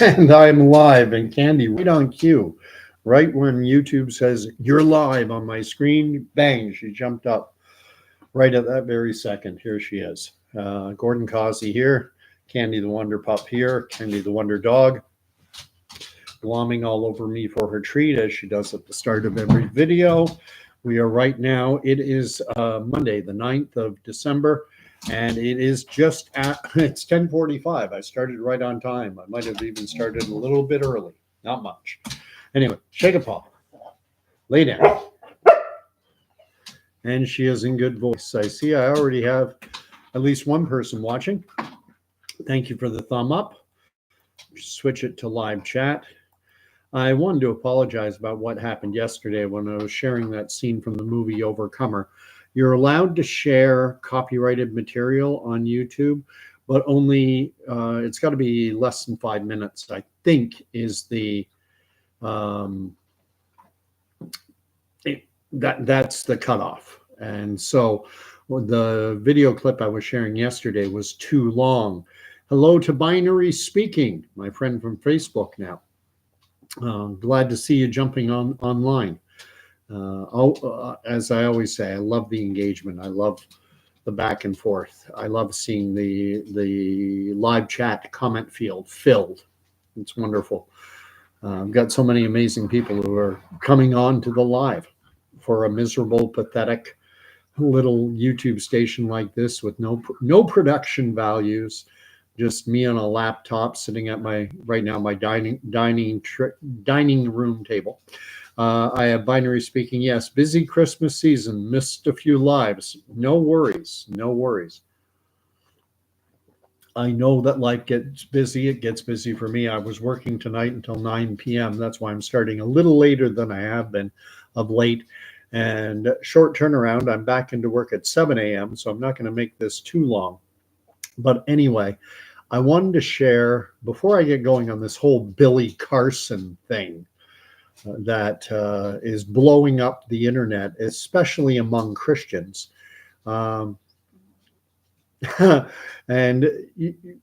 And I'm live, and Candy, right on cue, right when YouTube says you're live on my screen, bang, she jumped up right at that very second. Here she is. Gordon Causey here, Candy the Wonder Pup here, Candy the Wonder Dog, glomming all over me for her treat as she does at the start of every video. We are right now, it is Monday, the 9th of December. And it is just at, it's 10:45. I started right on time. I might have even started a little bit early, not much. Anyway, shake a paw, lay down. And she is in good voice. I see I already have at least one person watching. Thank you for the thumb up. Switch it to live chat. I wanted to apologize about what happened yesterday when I was sharing that scene from the movie Overcomer. You're allowed to share copyrighted material on YouTube, but only it's got to be less than 5 minutes, I think, is the that's the cutoff. And so the video clip I was sharing yesterday was too long. Hello to Binary Speaking, my friend from Facebook now. Glad to see you jumping online. As I always say, I love the engagement. I love the back and forth. I love seeing the live chat comment field filled. It's wonderful. I've got so many amazing people who are coming on to the live for a miserable, pathetic little YouTube station like this with no production values. Just me on a laptop sitting at my dining room table. I have Binary Speaking. Yes, busy Christmas season. Missed a few lives. No worries. No worries. I know that life gets busy. It gets busy for me. I was working tonight until 9 p.m. That's why I'm starting a little later than I have been of late. And short turnaround, I'm back into work at 7 a.m. So I'm not going to make this too long. But anyway, I wanted to share, before I get going on this whole Billy Carson thing, that is blowing up the internet, especially among Christians. And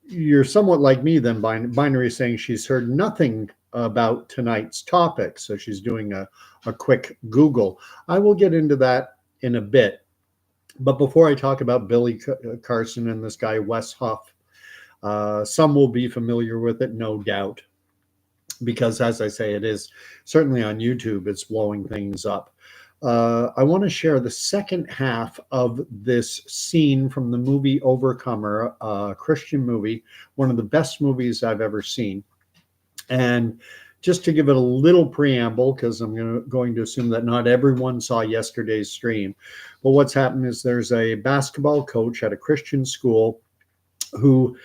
you're somewhat like me then, Binary, saying she's heard nothing about tonight's topic. So she's doing a quick Google. I will get into that in a bit. But before I talk about Billy Carson and this guy, Wes Huff, some will be familiar with it, no doubt. Because as I say, it is certainly on YouTube, it's blowing things up. I want to share the second half of this scene from the movie Overcomer, a Christian movie, one of the best movies I've ever seen. And just to give it a little preamble, because I'm going to assume that not everyone saw yesterday's stream. But what's happened is there's a basketball coach at a Christian school who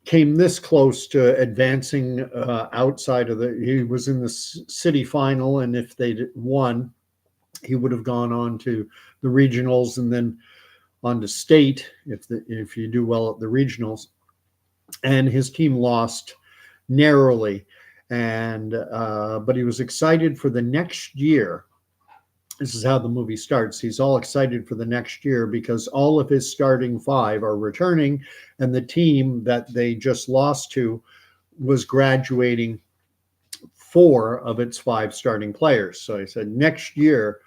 came this close to advancing outside of he was in the city final, and if they won, he would have gone on to the regionals and then on to state if you do well at the regionals. And his team lost narrowly, and but he was excited for the next year. This is how the movie starts. He's all excited for the next year because all of his starting five are returning, and the team that they just lost to was graduating 4 of its 5 starting players. So he said next year,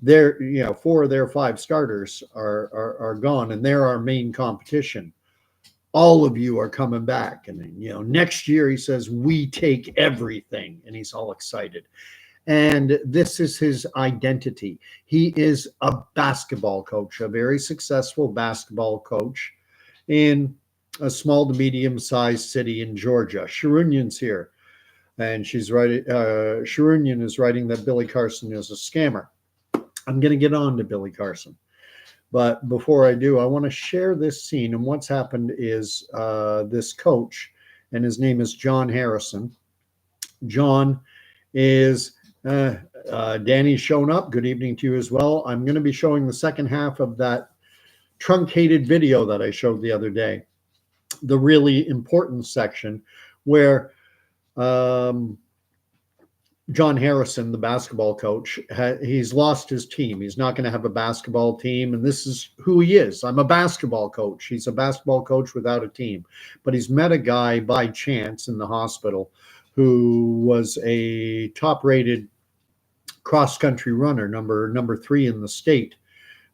4 of their 5 starters are gone, and they're our main competition. All of you are coming back, and then, next year he says we take everything, and he's all excited. And this is his identity. He is a basketball coach, a very successful basketball coach in a small to medium-sized city in Georgia. Sharunyan's here, and she's writing. Sharunyan is writing that Billy Carson is a scammer. I'm going to get on to Billy Carson, but before I do, I want to share this scene. And what's happened is this coach, and his name is John Harrison. John is Danny's shown up. Good evening to you as well. I'm going to be showing the second half of that truncated video that I showed the other day, the really important section where John Harrison, the basketball coach, he's lost his team. He's not going to have a basketball team. And this is who he is. I'm a basketball coach. He's a basketball coach without a team. But he's met a guy by chance in the hospital who was a top rated cross country runner, number 3 in the state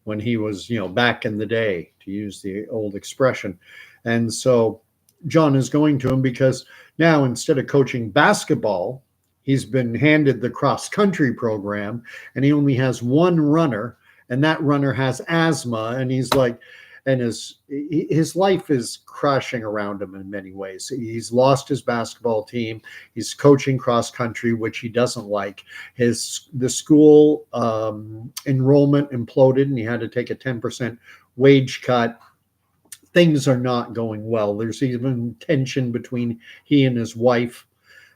when he was, back in the day, to use the old expression. And so John is going to him because now instead of coaching basketball, he's been handed the cross country program and he only has one runner, and that runner has asthma, and he's like, and his life is crashing around him in many ways. He's lost his basketball team. He's coaching cross country, which he doesn't like. The school enrollment imploded, and he had to take a 10% wage cut. Things are not going well. There's even tension between he and his wife,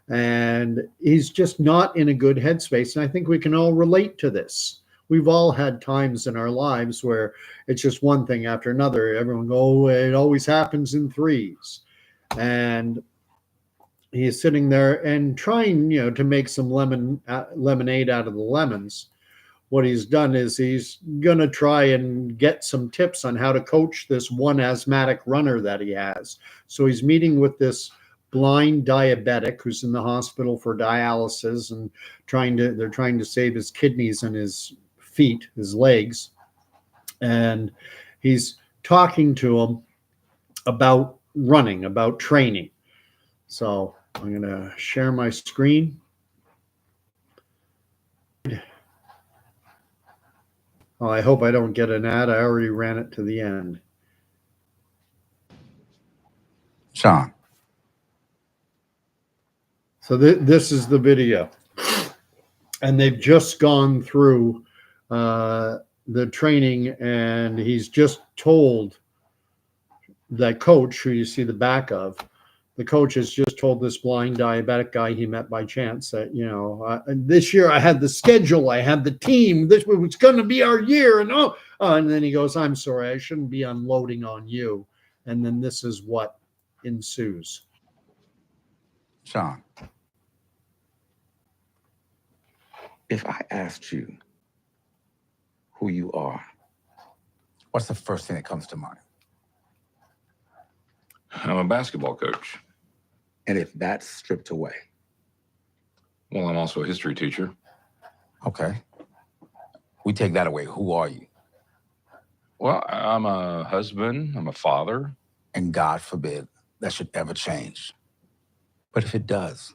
and he's just not in a good headspace. And I think we can all relate to this. We've all had times in our lives where it's just one thing after another. Everyone go, oh, it always happens in threes. And he's sitting there and trying, to make some lemonade out of the lemons. What he's done is he's going to try and get some tips on how to coach this one asthmatic runner that he has. So he's meeting with this blind diabetic who's in the hospital for dialysis, and they're trying to save his kidneys and his feet, his legs. And he's talking to him about running, about training. So I'm going to share my screen. Oh, I hope I don't get an ad. I already ran it to the end. Sean. So this is the video. And they've just gone through the training, and he's just told that coach, who you see the back of, the coach has just told this blind diabetic guy he met by chance that, this year I had the schedule, I had the team, this was going to be our year. And then he goes, I'm sorry, I shouldn't be unloading on you. And then this is what ensues. Sean, if I asked you who you are, what's the first thing that comes to mind? I'm a basketball coach. And if that's stripped away? Well, I'm also a history teacher. Okay. We take that away. Who are you? Well, I'm a husband. I'm a father. And God forbid that should ever change. But if it does,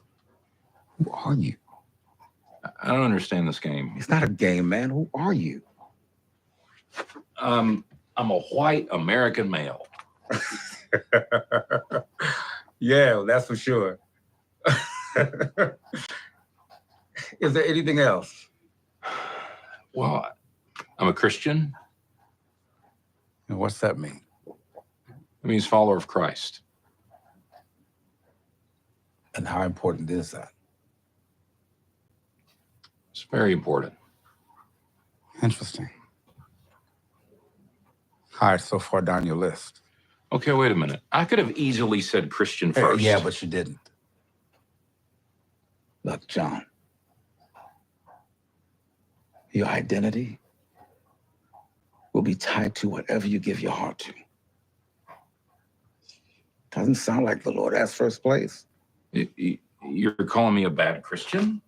who are you? I don't understand this game. It's not a game, man. Who are you? I'm a white American male. Yeah, that's for sure. Is there anything else? Well, I'm a Christian. And what's that mean? It means follower of Christ. And how important is that? It's very important. Interesting. All right, so far down your list. Okay, wait a minute. I could have easily said Christian first. Yeah, but you didn't. Look, John, your identity will be tied to whatever you give your heart to. Doesn't sound like the Lord has first place. You're calling me a bad Christian?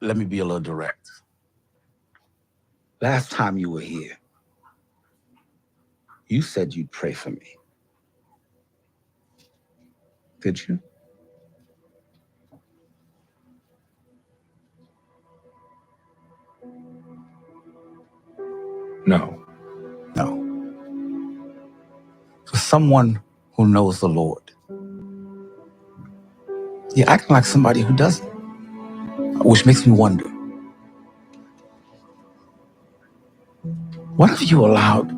Let me be a little direct. Last time you were here, you said you'd pray for me. Did you? No. No. For someone who knows the Lord, you're acting like somebody who doesn't, which makes me wonder, what have you allowed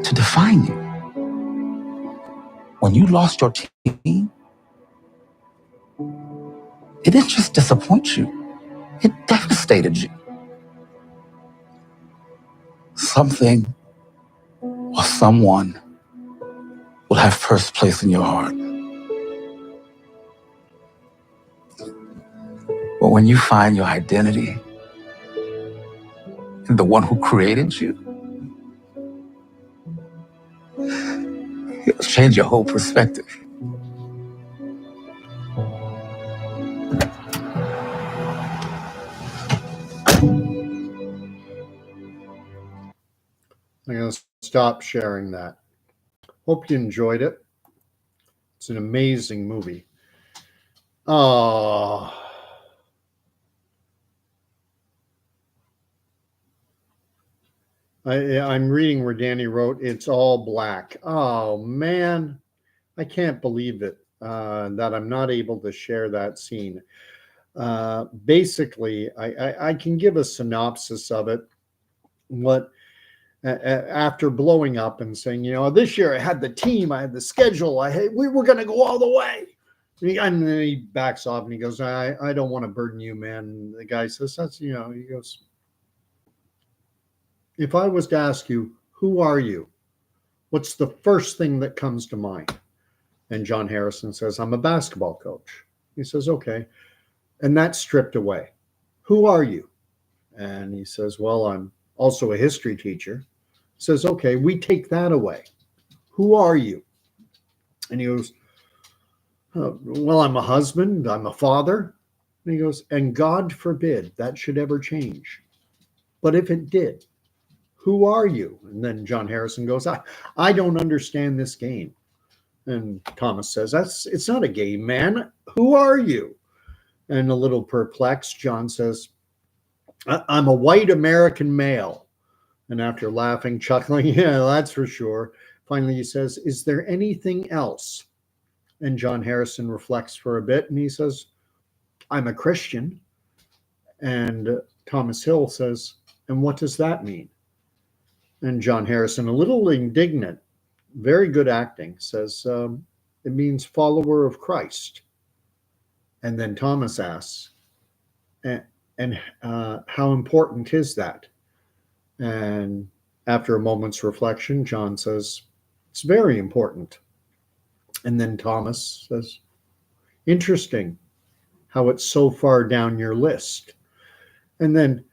to define you? When you lost your team, it didn't just disappoint you, it devastated you. Something or someone will have first place in your heart. But But when you find your identity in the one who created you, it'll change your whole perspective. I'm going to stop sharing that. Hope you enjoyed it. It's an amazing movie. Oh, I'm reading where Danny wrote, "It's all black." Oh, man. I can't believe it that I'm not able to share that scene. Basically, I can give a synopsis of it. What after blowing up and saying, this year I had the team, I had the schedule, we were going to go all the way. And then he backs off and he goes, I don't want to burden you, man. And the guy says, he goes, if I was to ask you, who are you? What's the first thing that comes to mind? And John Harrison says, I'm a basketball coach. He says, okay. And that's stripped away. Who are you? And he says, well, I'm also a history teacher. He says, okay, we take that away. Who are you? And he goes, well, I'm a husband. I'm a father. And he goes, and God forbid that should ever change. But if it did, who are you? And then John Harrison goes, I don't understand this game. And Thomas says, it's not a game, man. Who are you? And a little perplexed, John says, I'm a white American male. And after laughing, chuckling, yeah, that's for sure. Finally, he says, is there anything else? And John Harrison reflects for a bit and he says, I'm a Christian. And Thomas Hill says, and what does that mean? And John Harrison, a little indignant, very good acting, says, it means follower of Christ. And then Thomas asks, and how important is that? And after a moment's reflection, John says, it's very important. And then Thomas says, interesting how it's so far down your list. And then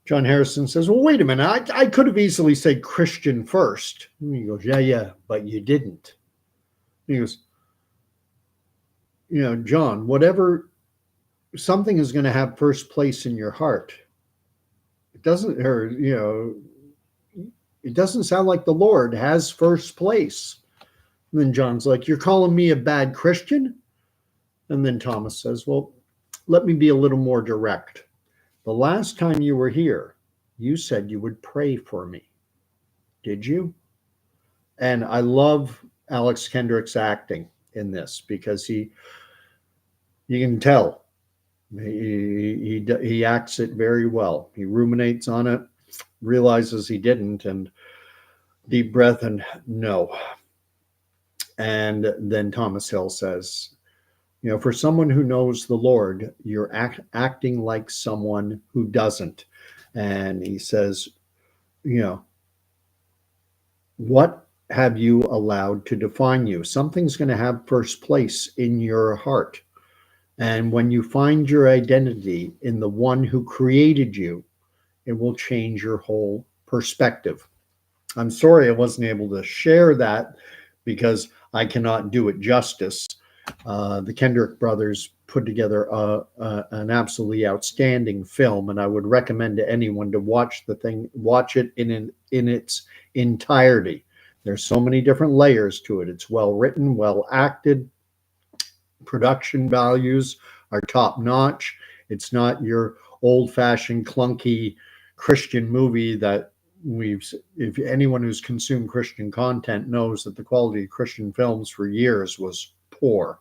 John Harrison says, well, wait a minute. I could have easily said Christian first. And he goes, yeah, but you didn't. And he goes, John, whatever, something is going to have first place in your heart. It doesn't, it doesn't sound like the Lord has first place. And then John's like, you're calling me a bad Christian? And then Thomas says, well, let me be a little more direct. The last time you were here, you said you would pray for me. Did you? And I love Alex Kendrick's acting in this because you can tell he acts it very well. He ruminates on it, realizes he didn't, and deep breath and no. And then Thomas Hill says, for someone who knows the Lord, you're acting like someone who doesn't. And he says, what have you allowed to define you? Something's going to have first place in your heart. And when you find your identity in the one who created you, it will change your whole perspective. I'm sorry I wasn't able to share that because I cannot do it justice. The Kendrick brothers put together an absolutely outstanding film, and I would recommend to anyone to watch it in its entirety. There's so many different layers to it. It's well written, well acted. Production values are top notch. It's not your old-fashioned clunky Christian movie that if anyone who's consumed Christian content knows that the quality of Christian films for years was poor.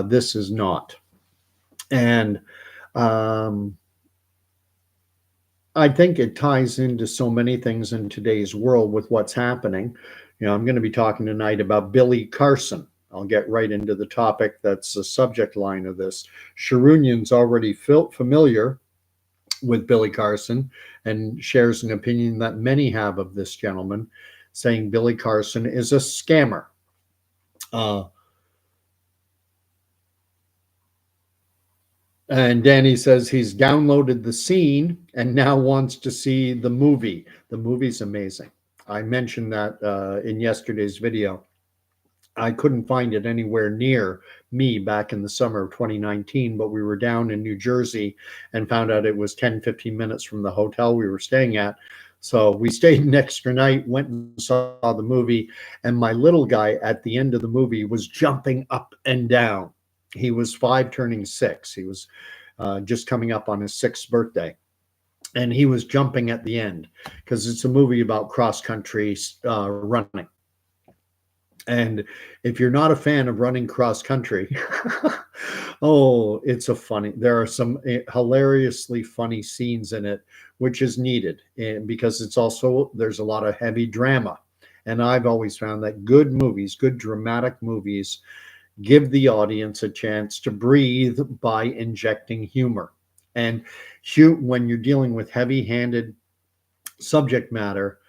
This is not. And I think it ties into so many things in today's world with what's happening. I'm going to be talking tonight about Billy Carson. I'll get right into the topic that's the subject line of this. Sharunian's already familiar with Billy Carson and shares an opinion that many have of this gentleman, saying Billy Carson is a scammer. And Danny says he's downloaded the scene and now wants to see the movie. The movie's amazing. I mentioned that in yesterday's video. I couldn't find it anywhere near me back in the summer of 2019, but we were down in New Jersey and found out it was 10, 15 minutes from the hotel we were staying at. So we stayed an extra night, went and saw the movie, and my little guy at the end of the movie was jumping up and down. He was 5 turning 6. He was just coming up on his 6th birthday. And he was jumping at the end because it's a movie about cross country running. And if you're not a fan of running cross country, oh, there are some hilariously funny scenes in it, which is needed. And because there's a lot of heavy drama. And I've always found that good movies, good dramatic movies, give the audience a chance to breathe by injecting humor. And when you're dealing with heavy-handed subject matter,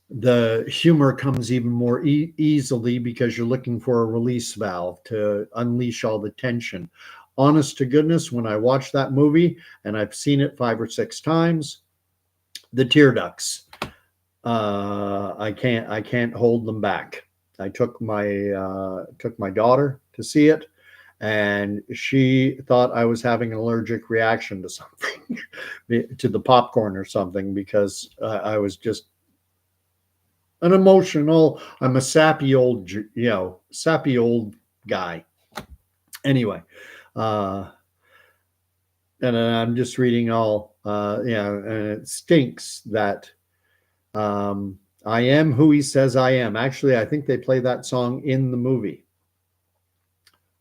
the humor comes even more easily because you're looking for a release valve to unleash all the tension. Honest to goodness, when I watch that movie, and I've seen it 5 or 6 times, the tear ducts, I can't hold them back. I took my daughter to see it, and she thought I was having an allergic reaction to something, to the popcorn or something, because I was just I'm a sappy old guy. Anyway, and I'm just reading and it stinks that I am who he says I am. Actually, I think they play that song in the movie.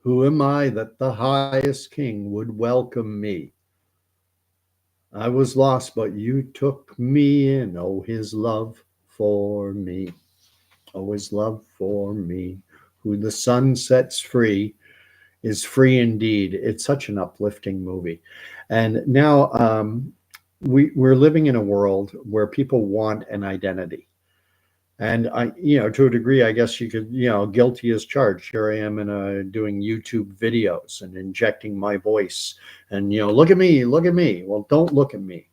Who am I that the highest king would welcome me? I was lost, but you took me in. Oh, his love for me. Oh, his love for me. Who the sun sets free is free indeed. It's such an uplifting movie. And now we're living in a world where people want an identity. And to a degree, I guess you could, guilty as charged. Here I am doing YouTube videos and injecting my voice and, look at me, look at me. Well, don't look at me.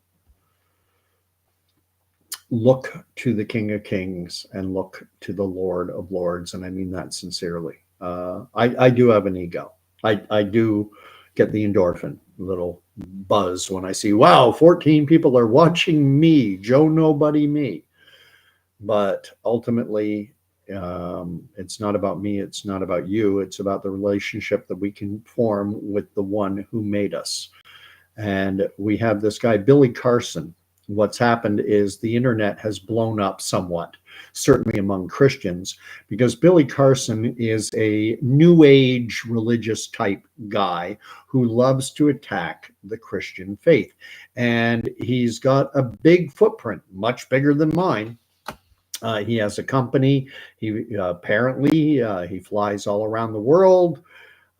Look to the King of Kings and look to the Lord of Lords. And I mean that sincerely. I do have an ego. I do get the endorphin little buzz when I see, wow, 14 people are watching me, Joe Nobody me. But ultimately, it's not about me. It's not about you. It's about the relationship that we can form with the one who made us. And we have this guy, Billy Carson. What's happened is the internet has blown up somewhat, certainly among Christians, because Billy Carson is a new age religious type guy who loves to attack the Christian faith. And he's got a big footprint, much bigger than mine. He has a company. He apparently he flies all around the world.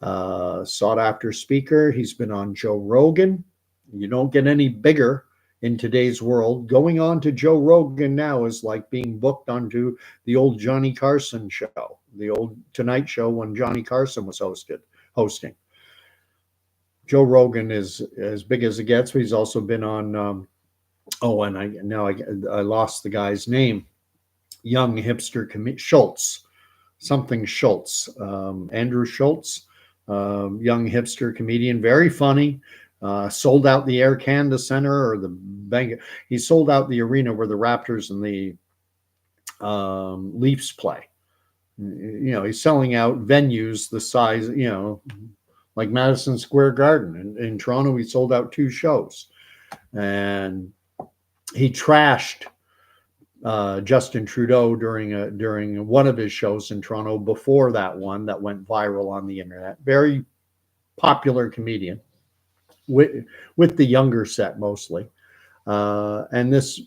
Sought after speaker. He's been on Joe Rogan. You don't get any bigger in today's world. Going on to Joe Rogan now is like being booked onto the old Johnny Carson show, the old Tonight Show when Johnny Carson was hosting. Joe Rogan is as big as it gets. But he's also been on. I lost the guy's name. Young hipster Schultz, something Schultz, Andrew Schultz, young hipster comedian, very funny. Sold out the Air Canada Center or the bank. He sold out the arena where the Raptors and the Leafs play. He's selling out venues the size, like Madison Square Garden. In Toronto, he sold out 2 shows, and he trashed Justin Trudeau during one of his shows in Toronto before that one that went viral on the internet. Very popular comedian with the younger set mostly. And this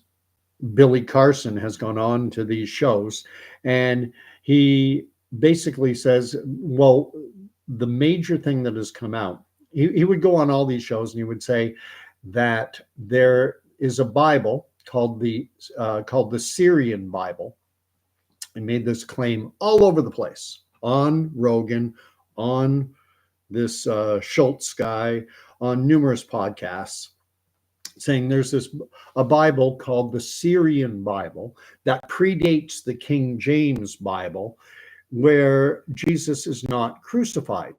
Billy Carson has gone on to these shows, and he basically says, well, the major thing that has come out, he would go on all these shows and he would say that there is a Bible called the Syrian Bible. He made this claim all over the place, on Rogan, on this Schultz guy on numerous podcasts, saying there's a Bible called the Syrian Bible that predates the King James Bible, where Jesus is not crucified.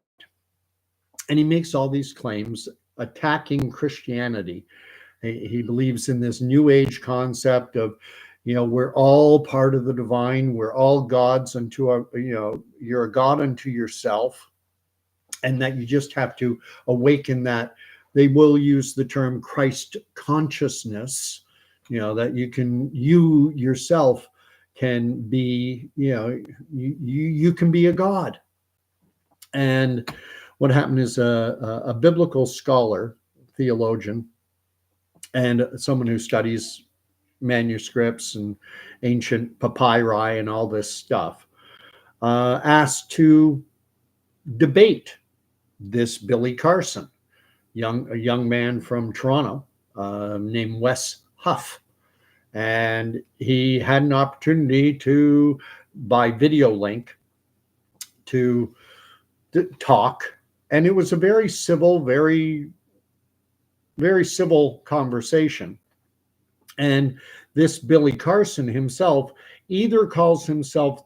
And he makes all these claims attacking Christianity. He believes in this new age concept of, we're all part of the divine. We're all gods unto our, you're a God unto yourself. And that you just have to awaken that. They will use the term Christ consciousness, that you yourself can be, you can be a God. And what happened is a biblical scholar, theologian, and someone who studies manuscripts and ancient papyri and all this stuff, asked to debate this Billy Carson, a young man from Toronto, named Wes Huff. And he had an opportunity to, by video link, to talk. And it was a very civil, very, very civil conversation. And this Billy Carson himself either calls himself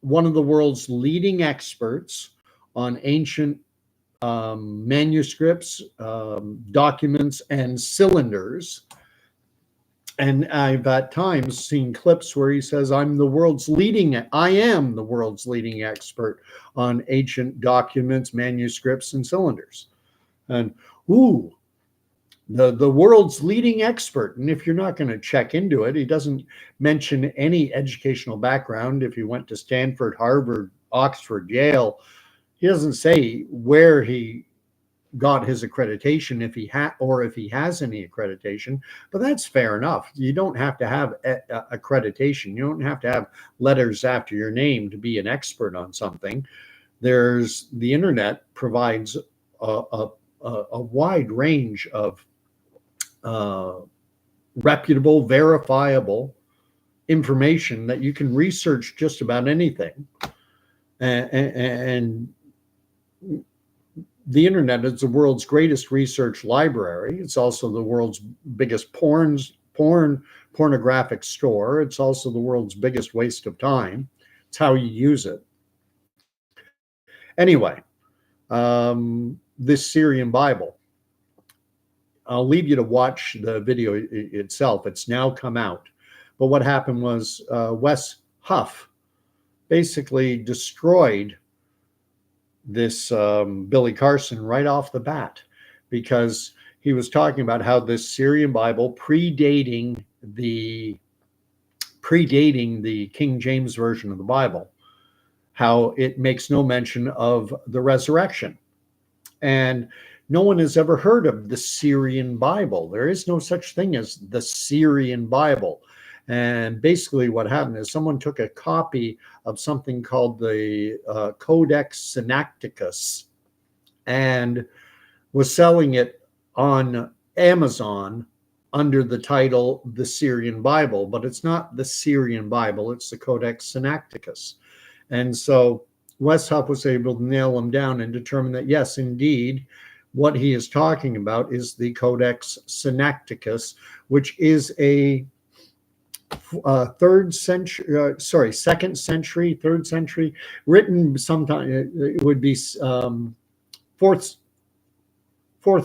one of the world's leading experts on ancient manuscripts, documents, and cylinders. And I've at times seen clips where he says, I am the world's leading expert on ancient documents, manuscripts, and cylinders. And the world's leading expert. And if you're not going to check into it, he doesn't mention any educational background. If he went to Stanford, Harvard, Oxford, Yale, he doesn't say where he got his accreditation, if he has any accreditation. But that's fair enough. You don't have to have accreditation. You don't have to have letters after your name to be an expert on something. The internet provides a wide range of reputable, verifiable information that you can research just about anything. And the internet is the world's greatest research library. It's also the world's biggest pornographic store. It's also the world's biggest waste of time. It's how you use it. Anyway, this Syrian Bible, I'll leave you to watch the video itself. It's now come out. But what happened was Wes Huff basically destroyed this Billy Carson right off the bat, because he was talking about how this Syrian Bible predating the King James version of the Bible, how it makes no mention of the resurrection. And no one has ever heard of the Syrian Bible. There is no such thing as the Syrian Bible. And basically what happened is someone took a copy of something called the Codex Sinaiticus and was selling it on Amazon under the title The Syrian Bible. But it's not the Syrian Bible, it's the Codex Sinaiticus. And so Wes Huff was able to nail him down and determine that, yes, indeed, what he is talking about is the Codex Sinaiticus, which is a third century, written sometime, it would be fourth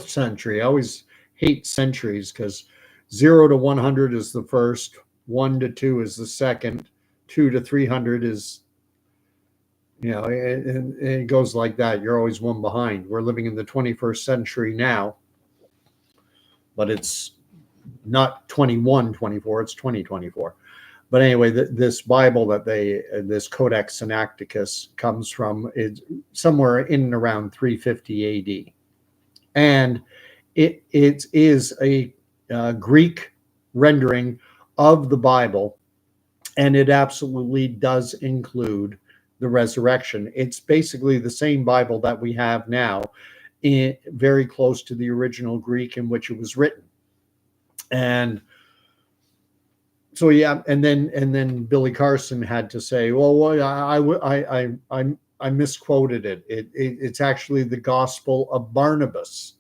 century. I always hate centuries because 0 to 100 is the first, 1 to 2 is the second, 2 to 300 is, it goes like that. You're always one behind. We're living in the 21st century now, but it's not 2124, it's 2024. But anyway, this Bible this Codex Sinaiticus comes from, is somewhere in and around 350 AD. And it is a Greek rendering of the Bible, and it absolutely does include the resurrection. It's basically the same Bible that we have now, very close to the original Greek in which it was written. And so, yeah, and then Billy Carson had to say, well, I misquoted it. It's actually the Gospel of Barnabas.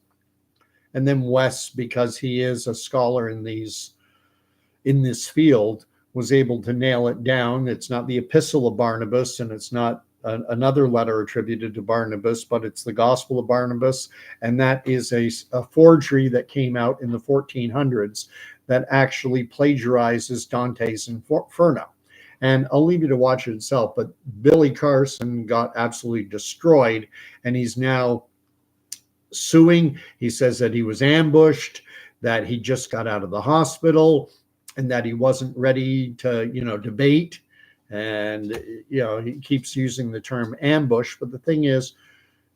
And then Wes, because he is a scholar in this field, was able to nail it down. It's not the Epistle of Barnabas, and it's not another letter attributed to Barnabas, but it's the Gospel of Barnabas, and that is a forgery that came out in the 1400s that actually plagiarizes Dante's Inferno. And I'll leave you to watch it itself, but Billy Carson got absolutely destroyed, and he's now suing. He says that he was ambushed, that he just got out of the hospital, and that he wasn't ready to, debate. And, he keeps using the term ambush. But the thing is,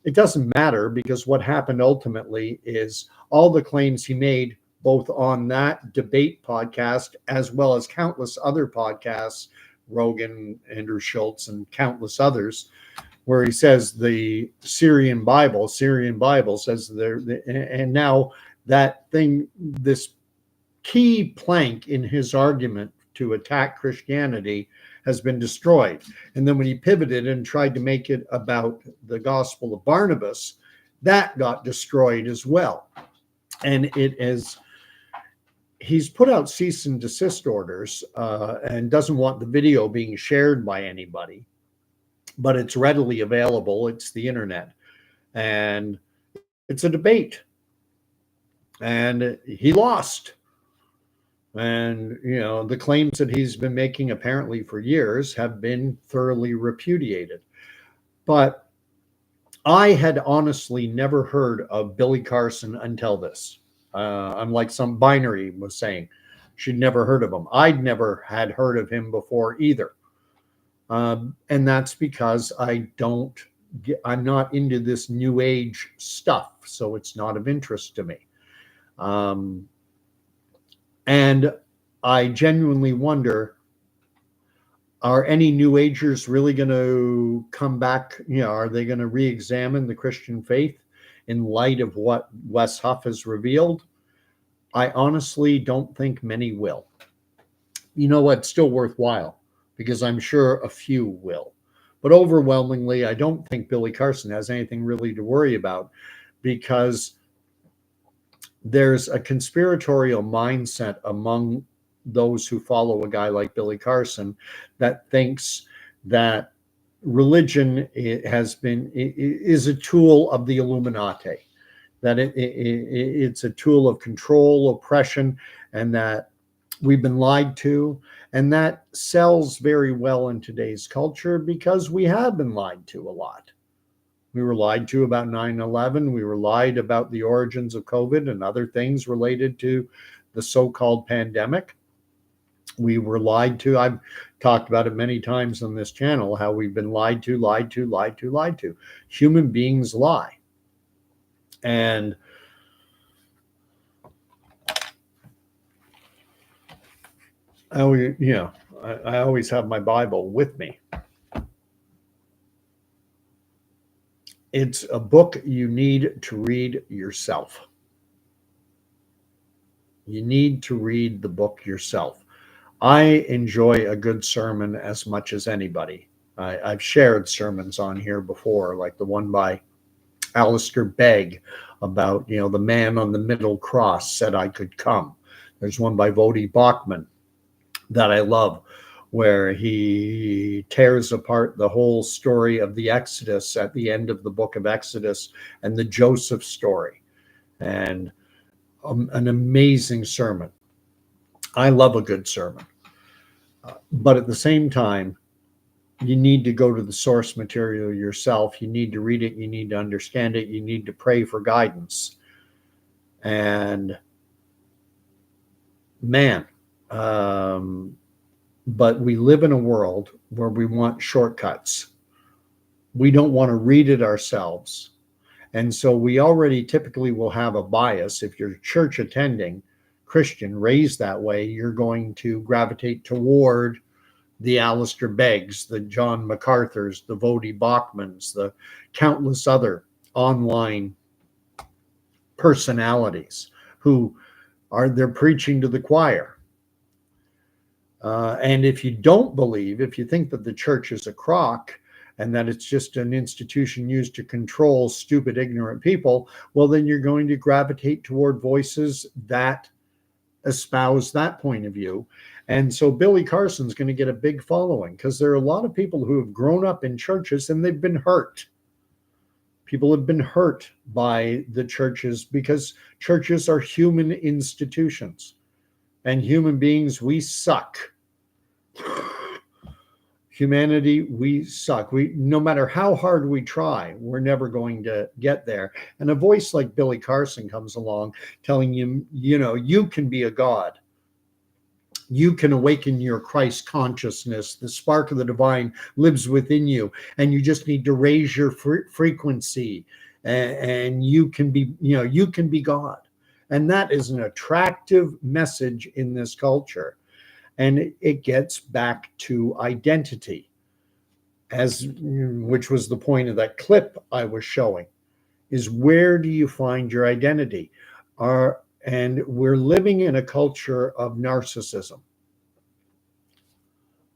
it doesn't matter, because what happened ultimately is all the claims he made, both on that debate podcast as well as countless other podcasts, Rogan, Andrew Schultz, and countless others, where he says the Syrian Bible says there, and now that thing, this key plank in his argument to attack Christianity, has been destroyed. And then when he pivoted and tried to make it about the Gospel of Barnabas, that got destroyed as well. And he's put out cease and desist orders, and doesn't want the video being shared by anybody, but it's readily available. It's the internet, and it's a debate, and he lost. And, the claims that he's been making apparently for years have been thoroughly repudiated. But I had honestly never heard of Billy Carson until this. Unlike some binary was saying, she'd never heard of him. I'd never had heard of him before either. And that's because I'm not into this new age stuff, so it's not of interest to me. And I genuinely wonder, are any New Agers really going to come back? Are they going to re-examine the Christian faith in light of what Wes Huff has revealed? I honestly don't think many will. You know what? It's still worthwhile, because I'm sure a few will. But overwhelmingly, I don't think Billy Carson has anything really to worry about, because there's a conspiratorial mindset among those who follow a guy like Billy Carson that thinks that religion is a tool of the Illuminati, that it's a tool of control, oppression, and that we've been lied to. And that sells very well in today's culture, because we have been lied to a lot. We were lied to about 9/11. We were lied about the origins of COVID and other things related to the so-called pandemic. We were lied to. I've talked about it many times on this channel, how we've been lied to. Human beings lie. And I always have my Bible with me. It's a book you need to read yourself. You need to read the book yourself. I enjoy a good sermon as much as anybody. I've shared sermons on here before, like the one by Alistair Begg about, the man on the middle cross said I could come. There's one by Vodi Bachman that I love, where he tears apart the whole story of the Exodus at the end of the book of Exodus, and the Joseph story, and an amazing sermon. I love a good sermon. But at the same time, you need to go to the source material yourself. You need to read it. You need to understand it. You need to pray for guidance. And man, but we live in a world where we want shortcuts. We don't want to read it ourselves. And so we already typically will have a bias. If you're church attending Christian, raised that way, you're going to gravitate toward the Alistair Beggs, the John MacArthurs, the Vodi Bachmans, the countless other online personalities who they're preaching to the choir. And if you don't believe, if you think that the church is a crock, and that it's just an institution used to control stupid, ignorant people, well, then you're going to gravitate toward voices that espouse that point of view. And so Billy Carson's going to get a big following because there are a lot of people who have grown up in churches and they've been hurt. People have been hurt by the churches because churches are human institutions, and human beings, we suck. Humanity, we suck. No matter how hard we try, we're never going to get there. And a voice like Billy Carson comes along telling you, you can be a god. You can awaken your Christ consciousness. The spark of the divine lives within you, and you just need to raise your frequency, and you can be, you can be God. And that is an attractive message in this culture. And it gets back to identity, which was the point of that clip I was showing, is where do you find your identity? And we're living in a culture of narcissism.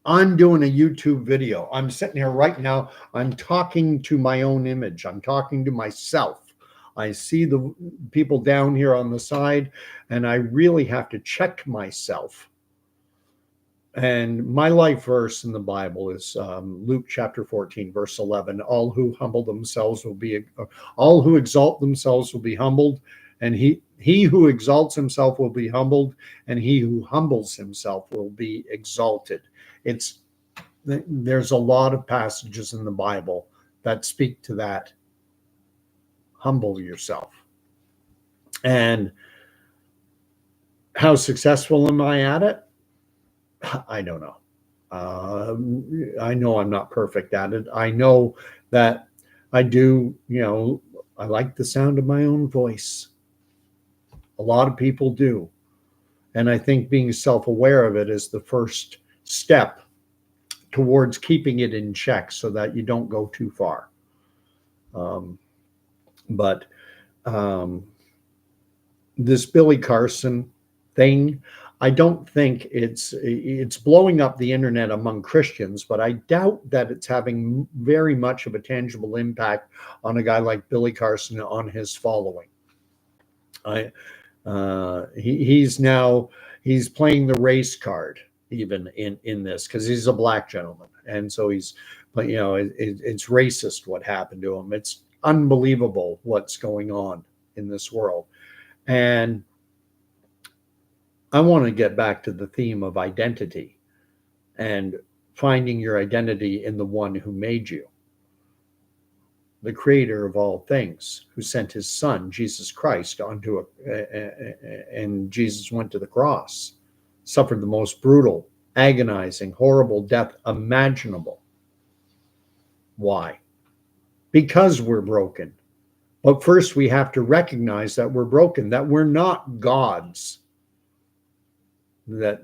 I'm doing a YouTube video. I'm sitting here right now. I'm talking to my own image. I'm talking to myself. I see the people down here on the side, and I really have to check myself. And my life verse in the Bible is Luke chapter 14, verse 11. All who exalt themselves will be humbled, and he who exalts himself will be humbled, and he who humbles himself will be exalted. There's a lot of passages in the Bible that speak to that. Humble yourself. And how successful am I at it? I don't know. I know I'm not perfect at it. I know that I do, I like the sound of my own voice. A lot of people do. And I think being self-aware of it is the first step towards keeping it in check so that you don't go too far. But this Billy Carson thing, I don't think it's blowing up the internet among Christians, but I doubt that it's having very much of a tangible impact on a guy like Billy Carson on his following. He's playing the race card even in this, because he's a black gentleman, and so it's racist what happened to him. It's unbelievable what's going on in this world. And I want to get back to the theme of identity and finding your identity in the one who made you, the creator of all things, who sent his son, Jesus Christ, and Jesus went to the cross, suffered the most brutal, agonizing, horrible death imaginable. Why? Because we're broken. But first we have to recognize that we're broken, that we're not gods. That,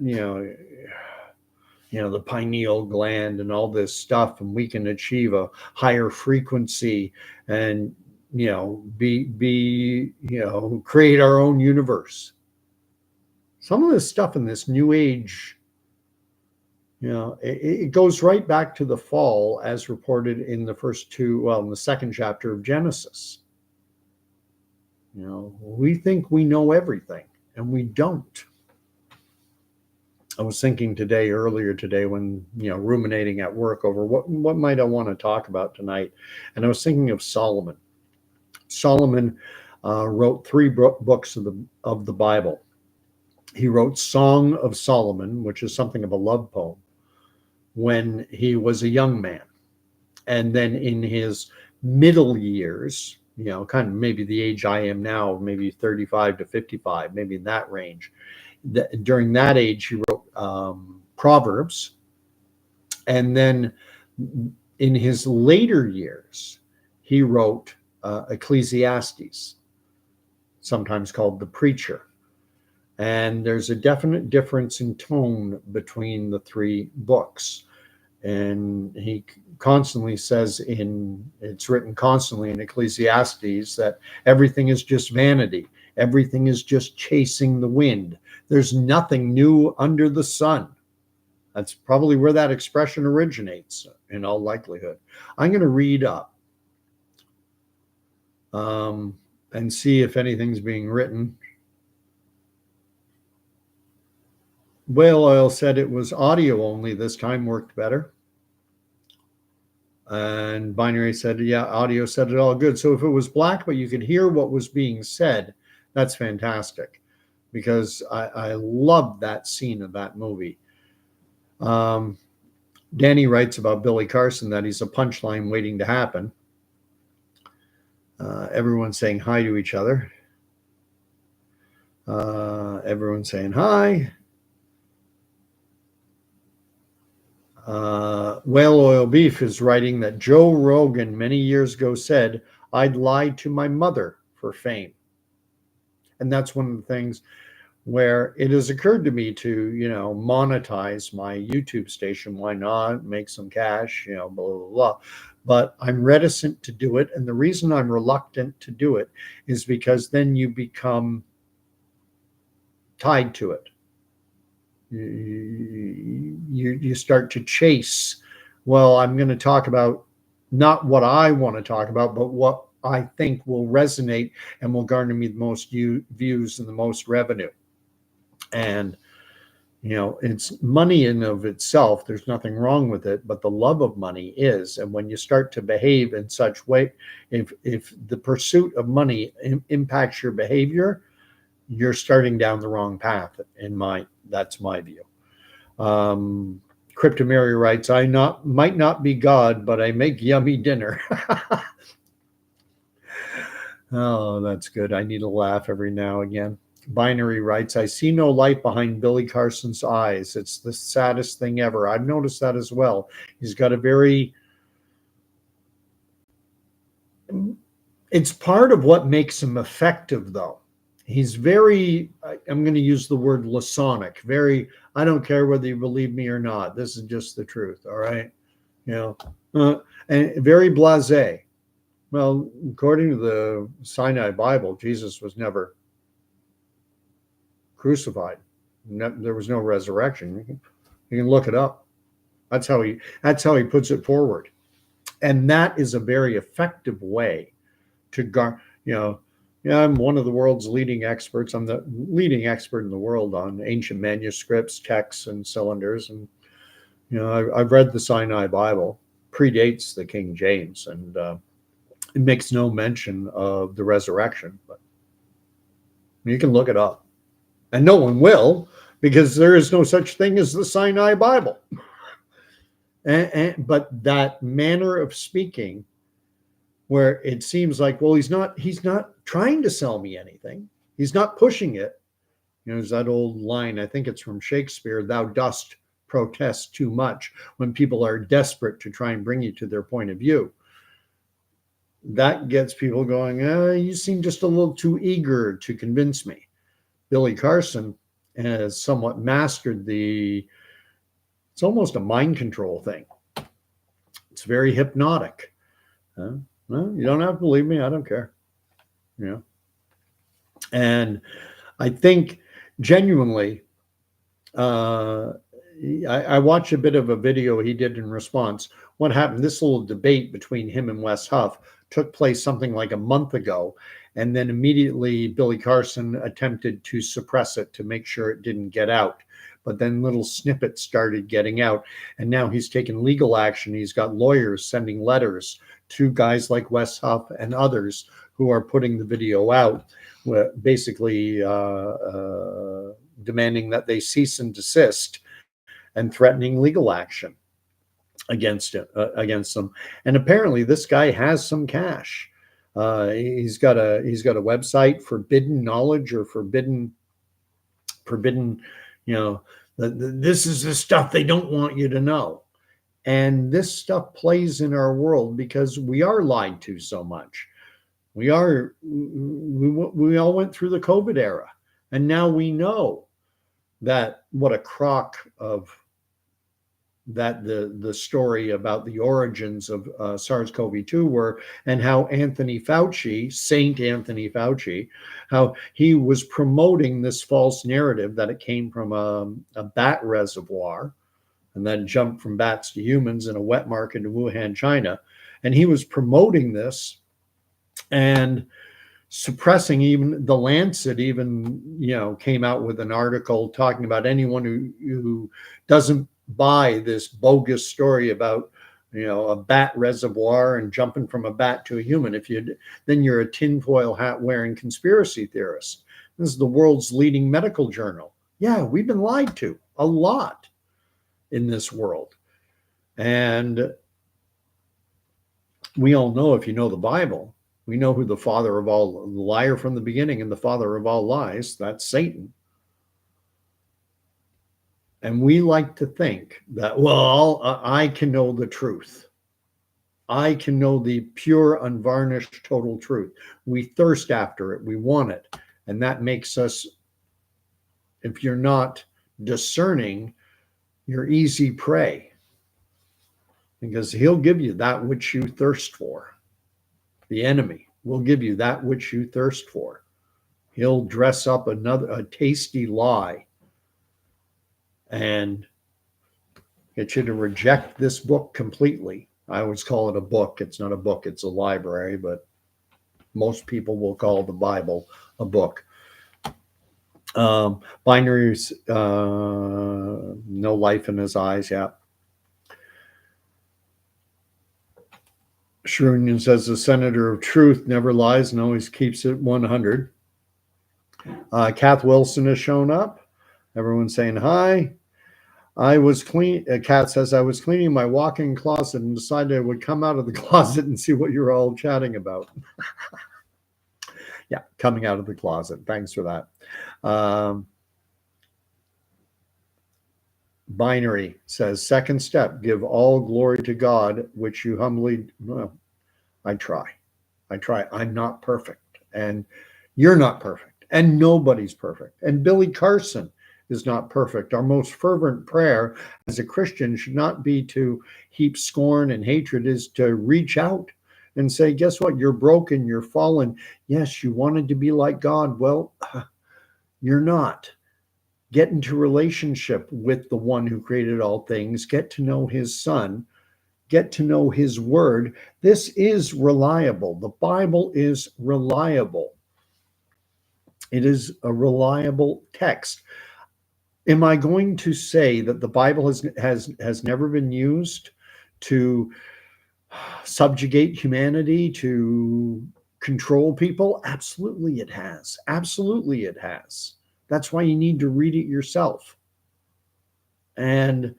the pineal gland and all this stuff, and we can achieve a higher frequency and, create our own universe. Some of this stuff in this new age, it goes right back to the fall as reported in the second chapter of Genesis. We think we know everything, and we don't. I was thinking earlier today when, ruminating at work over what might I want to talk about tonight. And I was thinking of Solomon. Solomon wrote 3 books of the Bible. He wrote Song of Solomon, which is something of a love poem, when he was a young man. And then in his middle years, kind of maybe the age I am now, maybe 35 to 55, maybe in that range. During that age, he wrote Proverbs. And then in his later years, he wrote Ecclesiastes, sometimes called the Preacher. And there's a definite difference in tone between the 3 books. And he constantly says it's written constantly in Ecclesiastes that everything is just vanity. Everything is just chasing the wind. There's nothing new under the sun. That's probably where that expression originates in all likelihood. I'm going to read up and see if anything's being written. Whale Oil said it was audio only this time, worked better. And Binary said, yeah, audio said it all good. So if it was black, but you could hear what was being said, that's fantastic, because I loved that scene of that movie. Danny writes about Billy Carson that he's a punchline waiting to happen. Everyone's saying hi to each other. Everyone's saying hi. Whale Oil Beef is writing that Joe Rogan many years ago said, I'd lie to my mother for fame. And that's one of the things where it has occurred to me to, monetize my YouTube station. Why not? Make some cash, blah, blah, blah. But I'm reticent to do it. And the reason I'm reluctant to do it is because then you become tied to it. You start to chase. Well, I'm going to talk about not what I want to talk about, but what I think will resonate and will garner me the most views and the most revenue. And it's money in of itself. There's nothing wrong with it, but the love of money is. And when you start to behave in such way, if the pursuit of money impacts your behavior, you're starting down the wrong path. That's my view. Cryptomary writes, might not be God, but I make yummy dinner. Oh, that's good. I need a laugh every now and again. Binary writes, I see no light behind Billy Carson's eyes. It's the saddest thing ever. I've noticed that as well. He's got it's part of what makes him effective, though. He's very, I'm going to use the word Lasonic, I don't care whether you believe me or not. This is just the truth. All right. And very blasé. Well, according to the Sinai Bible, Jesus was never crucified. There was no resurrection. You can look it up. That's how he puts it forward. And that is a very effective way to I'm one of the world's leading experts. I'm the leading expert in the world on ancient manuscripts, texts, and cylinders. And, I've read the Sinai Bible, predates the King James, and it makes no mention of the resurrection. But you can look it up. And no one will, because there is no such thing as the Sinai Bible. But that manner of speaking, where it seems like, well, he's not trying to sell me anything. He's not pushing it. There's that old line, I think it's from Shakespeare, thou dost protest too much, when people are desperate to try and bring you to their point of view. That gets people going, you seem just a little too eager to convince me. Billy Carson has somewhat mastered it's almost a mind control thing. It's very hypnotic. Well, you don't have to believe me. I don't care. And I think genuinely, I watched a bit of a video he did in response. What happened? This little debate between him and Wes Huff took place something like a month ago. And then immediately Billy Carson attempted to suppress it to make sure it didn't get out. But then little snippets started getting out. And now he's taken legal action. He's got lawyers sending letters to guys like Wes Huff and others who are putting the video out, basically demanding that they cease and desist and threatening legal action against them. And apparently this guy has some cash. He's got a website, Forbidden Knowledge, or forbidden, this is the stuff they don't want you to know. And this stuff plays in our world because we are lied to so much. We all went through the COVID era, and now we know that what a crock of that the story about the origins of SARS-CoV-2 were, and how Anthony Fauci, Saint Anthony Fauci, how he was promoting this false narrative that it came from a bat reservoir. and then jumped from bats to humans in a wet market in Wuhan, China. And he was promoting this and suppressing. Even the Lancet even came out with an article talking about anyone who doesn't buy this bogus story about a bat reservoir and jumping from a bat to a human. Then you're a tinfoil hat wearing conspiracy theorist. This is the world's leading medical journal. Yeah, we've been lied to a lot in this world. And we all know, if you know the Bible, we know who the father of all, the liar from the beginning and the father of all lies. That's Satan. And we like to think that, well, I can know the truth. I can know the pure, unvarnished, total truth. We thirst after it. We want it. And that makes us, if you're not discerning, you're easy prey. Because he'll give you that which you thirst for. The enemy will give you that which you thirst for. He'll dress up a tasty lie and get you to reject this book completely. I always call it a book. It's not a book, it's a library, but most people will call the Bible a book. Binaries, no life in his eyes. Yeah. Shrunian says the senator of truth never lies and always keeps it 100. Kath Wilson has shown up. Everyone's saying hi. Kat says, I was cleaning my walk-in closet and decided I would come out of the closet and see what you're all chatting about. Yeah, coming out of the closet. Thanks for that. Binary says, second step, give all glory to God, which you humbly, well, I try. I'm not perfect. And you're not perfect. And nobody's perfect. And Billy Carson is not perfect. Our most fervent prayer as a Christian should not be to heap scorn and hatred, is to reach out and say, guess what? You're broken. You're fallen. Yes, you wanted to be like God. Well, you're not. Get into relationship with the one who created all things. Get to know his son. Get to know his word. This is reliable. The Bible is reliable. It is a reliable text. Am I going to say that the Bible has never been used to subjugate humanity, to control people? Absolutely it has. Absolutely it has. That's why you need to read it yourself. And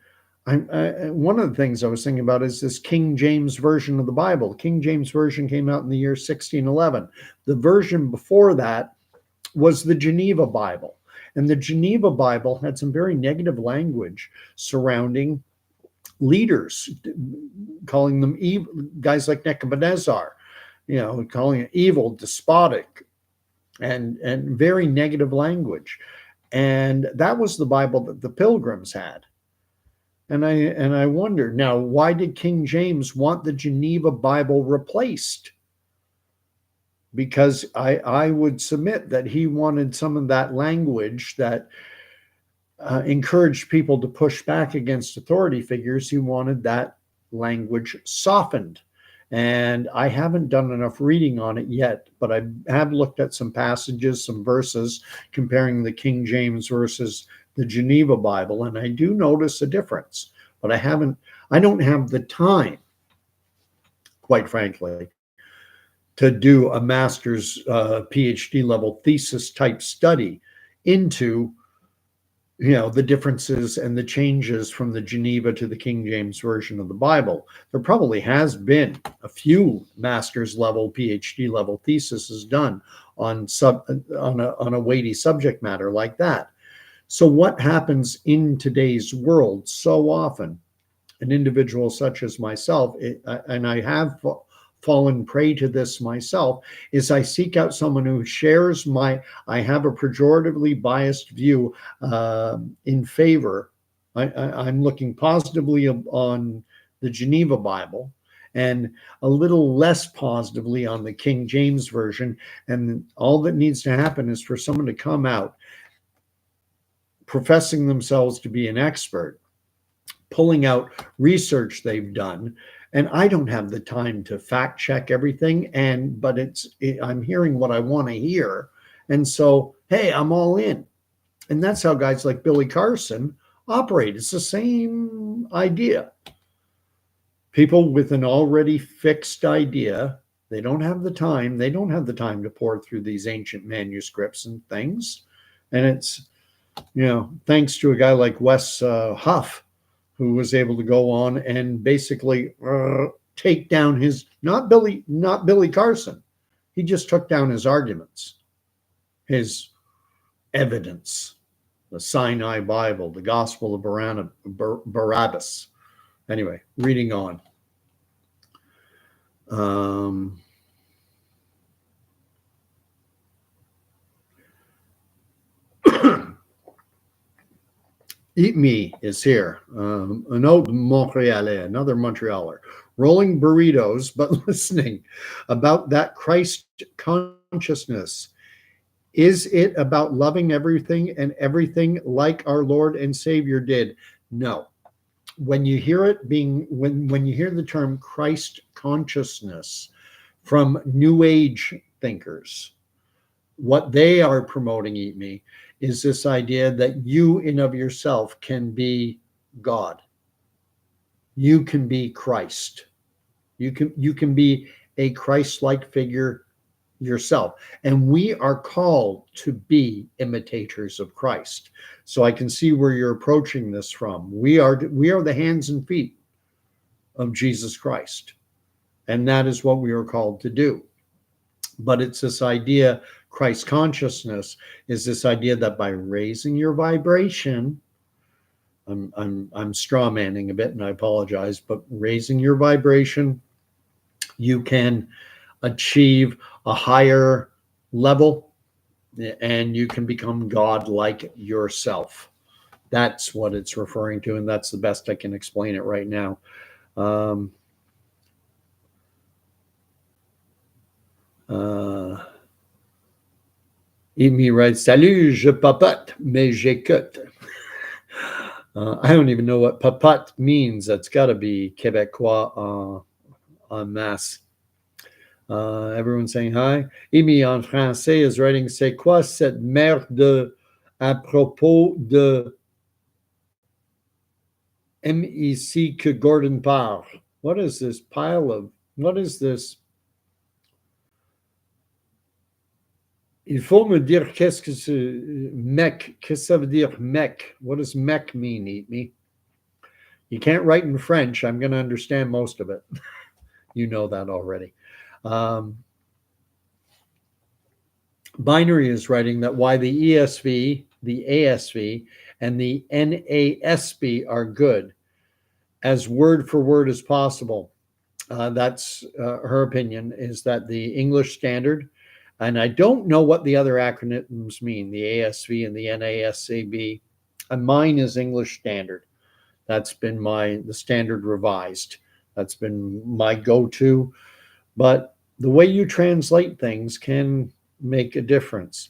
one of the things I was thinking about is this King James version of the Bible. The King James version came out in the year 1611. The version before that was the Geneva Bible. And the Geneva Bible had some very negative language surrounding leaders, calling them evil, guys like Nebuchadnezzar, calling it evil, despotic, and very negative language. And that was the Bible that the Pilgrims had. And I wonder, now, why did King James want the Geneva Bible replaced? Because I would submit that he wanted some of that language that encouraged people to push back against authority figures. He wanted that language softened. And I haven't done enough reading on it yet, but I have looked at some passages, some verses, comparing the King James versus the Geneva Bible, and I do notice a difference. But I don't have the time, quite frankly, to do a master's PhD level thesis type study into the differences and the changes from the Geneva to the King James version of the Bible. There probably has been a few master's level, PhD level theses done on a weighty subject matter like that. So what happens in today's world so often, an individual such as myself, and I have fallen prey to this myself, is I seek out someone who shares I have a pejoratively biased view in favor. I'm looking positively on the Geneva Bible and a little less positively on the King James Version. And all that needs to happen is for someone to come out professing themselves to be an expert, pulling out research they've done. And I don't have the time to fact check everything. But I'm hearing what I want to hear. And so, hey, I'm all in. And that's how guys like Billy Carson operate. It's the same idea. People with an already fixed idea, they don't have the time. They don't have the time to pour through these ancient manuscripts and things. And it's, thanks to a guy like Wes Huff, who was able to go on and basically take down not Billy Carson. He just took down his arguments, his evidence, the Sinai Bible, the Gospel of Barabbas. Anyway, reading on. Eat Me is here. Another Montrealer. Rolling burritos, but listening about that Christ consciousness. Is it about loving everything and everything like our Lord and Savior did? No. When you hear it when you hear the term Christ consciousness from New Age thinkers, what they are promoting, Eat Me, is this idea that you in of yourself can be God. You can be Christ. You can be a Christ-like figure yourself. And we are called to be imitators of Christ. So I can see where you're approaching this from. We are the hands and feet of Jesus Christ. And that is what we are called to do. But it's this idea, Christ consciousness is this idea that by raising your vibration, I'm straw manning a bit and I apologize, but raising your vibration, you can achieve a higher level and you can become God like yourself. That's what it's referring to, and that's the best I can explain it right now. Amy writes, Salut, je papote, mais j'écoute. I don't even know what papote means. That's got to be Québécois en masse. Everyone's saying hi. Amy en français is writing, c'est quoi cette merde à propos de MEC que Gordon parle? What is this what is this? Il faut me dire qu'est-ce que c'est mec. Qu'est-ce que ça veut dire mec? What does mec mean, Eat Me? You can't write in French. I'm going to understand most of it. You know that already. Binary is writing that why the ESV, the ASV, and the NASB are good, as word for word as possible. That's her opinion, is that the English Standard, and I don't know what the other acronyms mean, the ASV and the NASB. Mine is English Standard. That's been the Standard Revised. That's been my go-to. But the way you translate things can make a difference.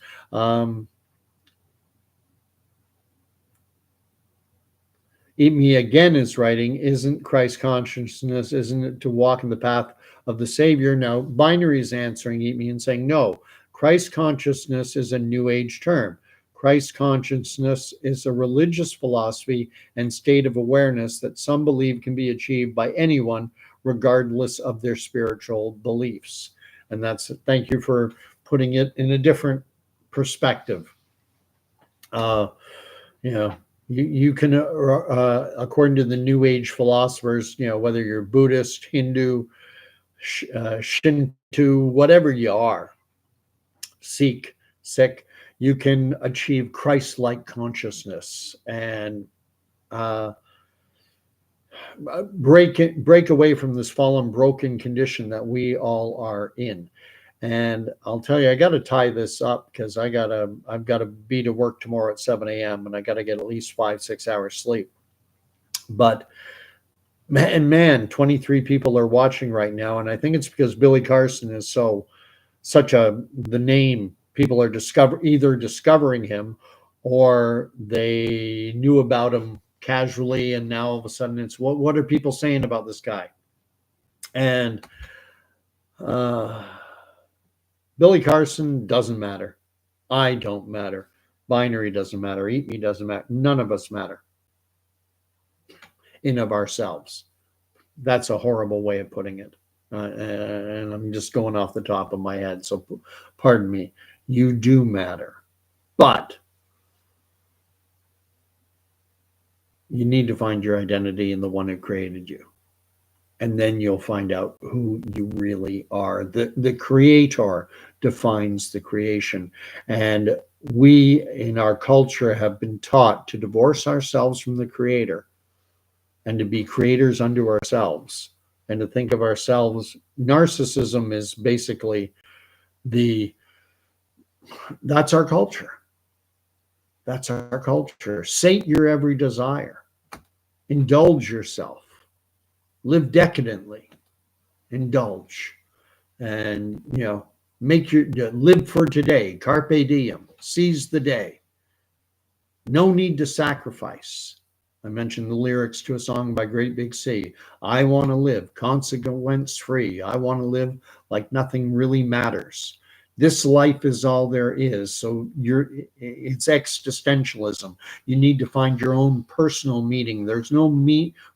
Eat Me again is writing, isn't Christ consciousness, isn't it to walk in the path of the Savior? Now, Binary is answering Eat Me and saying, no, Christ consciousness is a New Age term. Christ consciousness is a religious philosophy and state of awareness that some believe can be achieved by anyone, regardless of their spiritual beliefs. And thank you for putting it in a different perspective. You can, according to the New Age philosophers, whether you're Buddhist, Hindu, Shinto, whatever you are, Sikh, you can achieve Christ-like consciousness and break away from this fallen, broken condition that we all are in. And I'll tell you, I got to tie this up because I've got to be to work tomorrow at 7 a.m. and I got to get at least 5-6 hours sleep. But man, 23 people are watching right now, and I think it's because Billy Carson is the name. People are either discovering him or they knew about him casually, and now all of a sudden it's what are people saying about this guy? And Billy Carson doesn't matter. I don't matter. Binary doesn't matter. Eat me doesn't matter. None of us matter in of ourselves. That's a horrible way of putting it. And I'm just going off the top of my head. So pardon me. You do matter. But you need to find your identity in the one who created you. And then you'll find out who you really are. The creator defines the creation. And we in our culture have been taught to divorce ourselves from the creator and to be creators unto ourselves and to think of ourselves. Narcissism is basically that's our culture. That's our culture. Sate your every desire. Indulge yourself. Live decadently. Indulge. And, make live for today. Carpe diem. Seize the day. No need to sacrifice. I mentioned the lyrics to a song by Great Big Sea. I want to live consequence free. I want to live like nothing really matters. This life is all there is. So it's existentialism. You need to find your own personal meaning. There's no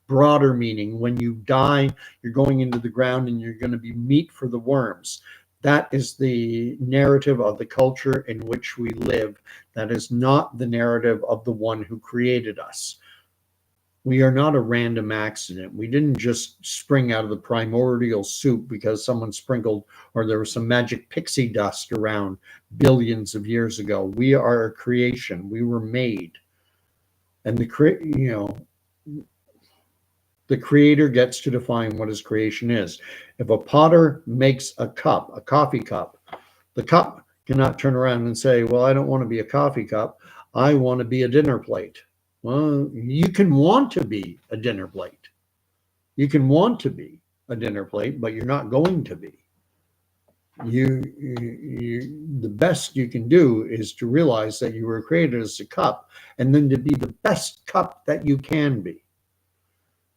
broader meaning. When you die, you're going into the ground and you're going to be meat for the worms. That is the narrative of the culture in which we live. That is not the narrative of the one who created us. We are not a random accident. We didn't just spring out of the primordial soup because someone sprinkled or there was some magic pixie dust around billions of years ago. We are a creation. We were made. And the creator gets to define what his creation is. If a potter makes a coffee cup, the cup cannot turn around and say, well, I don't want to be a coffee cup. I want to be a dinner plate. Well, you can want to be a dinner plate. You can want to be a dinner plate, but you're not going to be. The best you can do is to realize that you were created as a cup and then to be the best cup that you can be.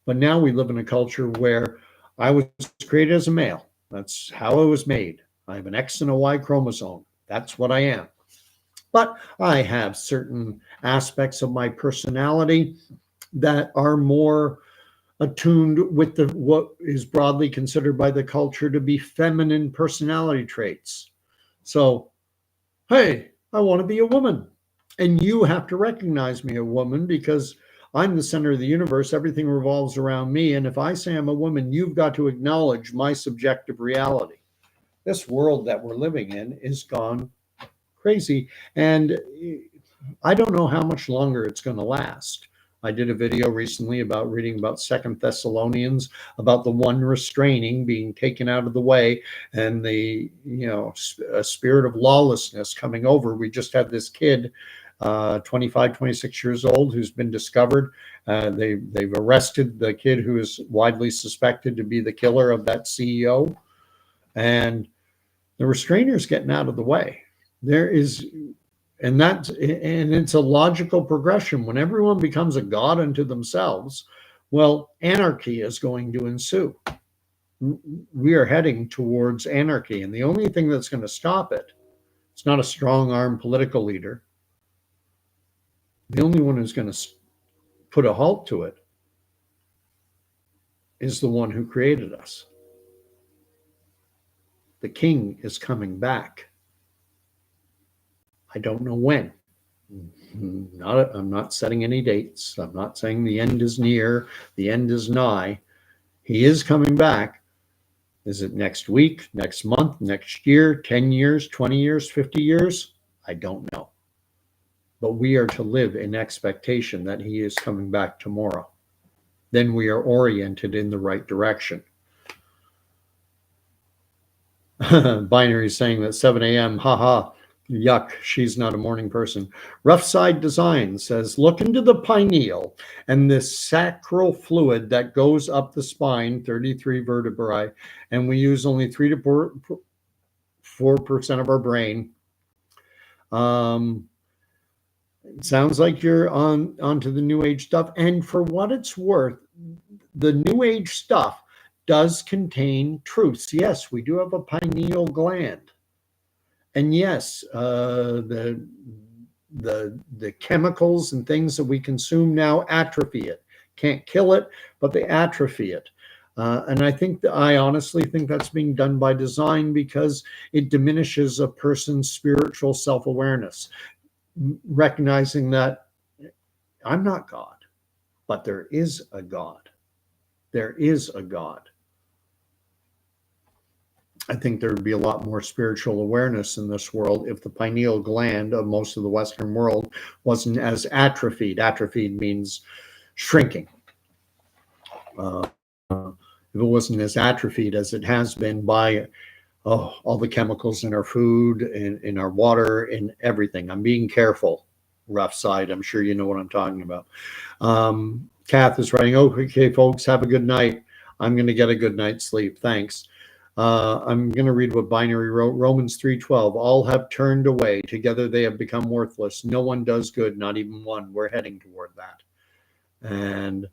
But now we live in a culture where I was created as a male. That's how I was made. I have an X and a Y chromosome. That's what I am. But I have certain aspects of my personality that are more attuned with what is broadly considered by the culture to be feminine personality traits. So, hey, I want to be a woman. And you have to recognize me a woman because I'm the center of the universe. Everything revolves around me. And if I say I'm a woman, you've got to acknowledge my subjective reality. This world that we're living in is gone crazy. And I don't know how much longer it's going to last. I did a video recently about reading about 2 Thessalonians, about the one restraining being taken out of the way and the, a spirit of lawlessness coming over. We just had this kid, 25, 26 years old, who's been discovered. They've arrested the kid who is widely suspected to be the killer of that CEO. And the restrainer's getting out of the way. And it's a logical progression. When everyone becomes a god unto themselves, well, anarchy is going to ensue. We are heading towards anarchy. And the only thing that's going to stop it, it's not a strong-arm political leader. The only one who's going to put a halt to it is the one who created us. The king is coming back. I don't know when. I'm not setting any dates. I'm not saying the end is near, the end is nigh. He is coming back. Is it next week, next month, next year, 10 years, 20 years, 50 years? I don't know. But we are to live in expectation that he is coming back tomorrow. Then we are oriented in the right direction. Binary saying that 7 a.m. Haha. Yuck, she's not a morning person. Rough Side Design says, look into the pineal and this sacral fluid that goes up the spine, 33 vertebrae, and we use only 3 to 4% of our brain. It sounds like you're onto the New Age stuff. And for what it's worth, the New Age stuff does contain truths. Yes, we do have a pineal gland. And yes, the chemicals and things that we consume now atrophy it. Can't kill it, but they atrophy it. And I honestly think that's being done by design because it diminishes a person's spiritual self-awareness, recognizing that I'm not God, but there is a God. There is a God. I think there would be a lot more spiritual awareness in this world if the pineal gland of most of the Western world wasn't as atrophied. Atrophied means shrinking. If it wasn't as atrophied as it has been by all the chemicals in our food, in our water, in everything. I'm being careful, rough side. I'm sure you know what I'm talking about. Kath is writing, okay, folks, have a good night. I'm going to get a good night's sleep. Thanks. I'm going to read what Binary wrote. Romans 3:12. All have turned away. Together they have become worthless. No one does good, not even one. We're heading toward that. And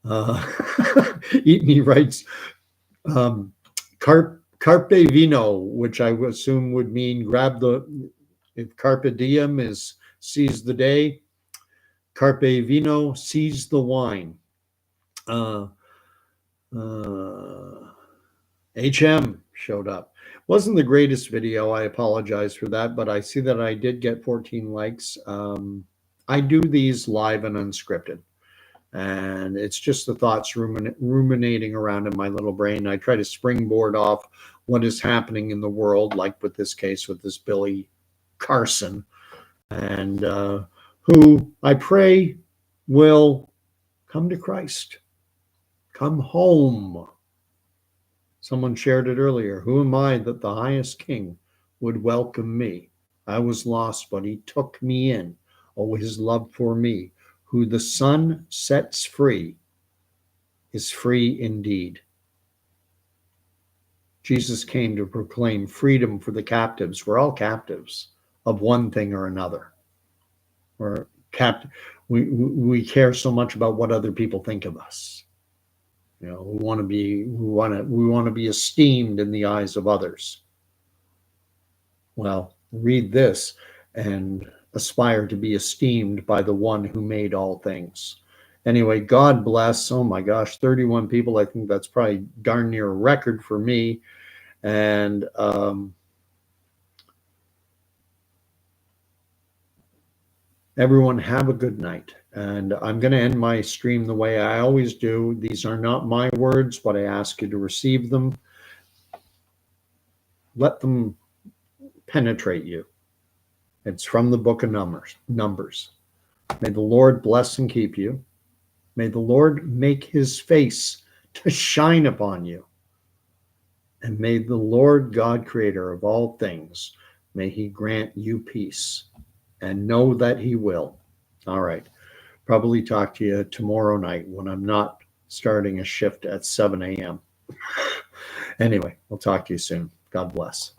Eatney writes, Carpe vino, which I would assume would mean if carpe diem is seize the day, carpe vino, seize the wine. HM showed up. Wasn't the greatest video. I apologize for that, but I see that I did get 14 likes. I do these live and unscripted. And it's just the thoughts ruminating around in my little brain. I try to springboard off what is happening in the world, like with this case with this Billy Carson, and who I pray will come to Christ, come home. Someone shared it earlier. Who am I that the highest king would welcome me? I was lost, but he took me in. Oh, his love for me. Who the Son sets free is free indeed. Jesus came to proclaim freedom for the captives. We're all captives of one thing or another. We care so much about what other people think of us. You know, we want to be esteemed in the eyes of others. Well, read this and aspire to be esteemed by the one who made all things. Anyway, God bless. Oh my gosh, 31 people. I think that's probably darn near a record for me. And everyone have a good night. And I'm going to end my stream the way I always do. These are not my words, but I ask you to receive them. Let them penetrate you. It's from the book of Numbers. May the Lord bless and keep you. May the Lord make his face to shine upon you. And may the Lord God, creator of all things, may he grant you peace. And know that he will. All right. Probably talk to you tomorrow night when I'm not starting a shift at 7 a.m. Anyway, we'll talk to you soon. God bless.